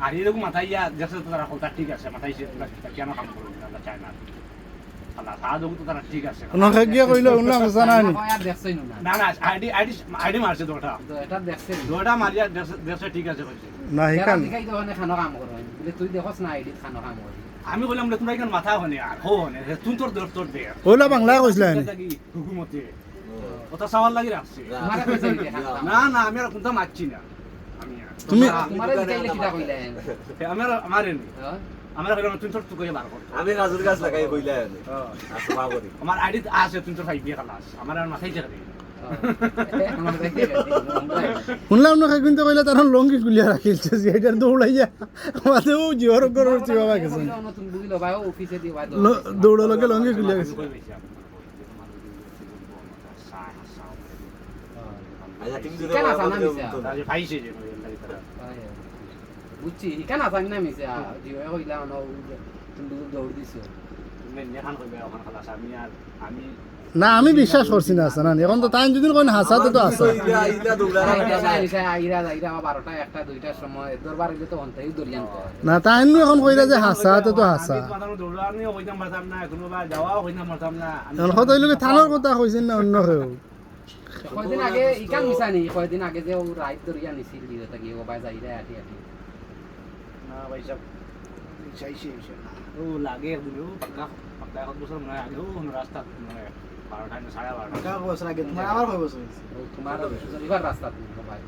আর এরকম মাথায় ইয়া দেখছে তো তারা কথা ঠিক আছে মাথায় কেন কাম করবে না চায় না আল্লাহ সাহায্য তো তারা ঠিক আছে ওনাকে গিয়ে কইলো ওনা জানা নি না না আইডি মারছে দুটা এটা দেখছে দুটা মারিয়া দেখছে ঠিক আছে কইছে না হিকান দেখাই তো ওখানে খানো কাম করো বলে তুই দেখছ না আইডি খানো কাম করো আমি বললাম রে তোমরা এখানে মাথা হনে আর হো হনে তুই তোর দরতর দে ওলা বাংলা কইছলা নি হুকুমতে ওটা সওয়াল লাগি রাখছে তোমারে কইছে না না আমি আর কোনটা মারছি না আমি তুমি তোমারে দেখাইলে কিটা কইলে আমার আমারে নি আমরা কইলাম তুই তোর তুই বার কর আমি রাজুর গাছ লাগাই কইলা আচ্ছা বাবরি আমার আইডি আছে তুই তোর ফাইভ খালাস আমার আর মাথায় যাবে শুনলাম না কিন্তু কইলা তার লঙ্গি গুলিয়া রাখিলছে যে এটার দৌড়াইয়া আমাদের ও জিওর করছে বাবা গেছে তুমি বুঝলো ভাই অফিসে দি ভাই দৌড়ো লগে লঙ্গি গুলিয়া গেছে আচ্ছা তুমি যদি কেন জানা মিছা ফাইছে যে বুঝছি কেন জানি না মিছা জিও কইলা না তুমি দৌড় দিছো তুমি নেখান কইবে ওখান খালাস আমি না আমি বিশ্বাস করছি না জানা এখন তো তাই যদি কোন হাসাতে তো আছে ইলা দৌড়া আইরা 12টা 1টা 2টার সময় দরবার হইলে তো অন্তাই দরিয়ান না তাই এখন কইরা যে হাসাতে তো হাসা দৌড়ানি হইতাম পারতাম না কোনো বা যাওয়াও হইতাম পারতাম না এখন কত হইলো থানার কথা কইছেন না অন্য কেউ কয়দিন আগে ইকান মিছা নি কয়দিন আগে যে ও রাইট দরিয়া নিছিল দিও তা কি ও ভাই যাইরা আটি আটি না ভাই সব চাইছে ও লাগে দিলো পাক্কা পাক্কা কত বছর মনে আগে ও রাস্তা মানে 12টা না 12:30 কার বছর আগে তোমার আবার কয় বছর হইছে তোমার এবার রাস্তা তুমি ভাই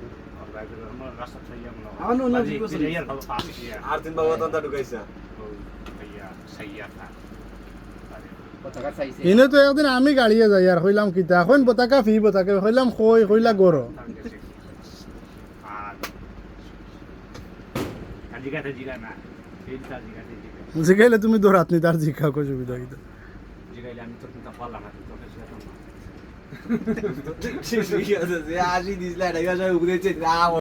রাস্তা ছাইয়া মনে আমার অন্য বছর ইয়ার ভালো পাস দিয়া আর দিন বাবা তন্তা ঢুকাইছা ভাইয়া সাইয়া কা পতাকা চাইছে এনে তো একদিন আমি গাড়িয়ে যাই আর কইলাম কিতা এখন পতাকা ফি পতাকা কইলাম কইলা গরো আর জিগাতে জিগা না এইটা জিগাতে জিগা জিগাইলে তুমি দৌড়াত নি তার জিজ্ঞা কো সুবিধা কিতা জিগাইলে আমি তোর কিন্তু পারলাম না তোর কাছে ঠিক আছে যে আসি দিছলা এটা গা যায় উগরেছে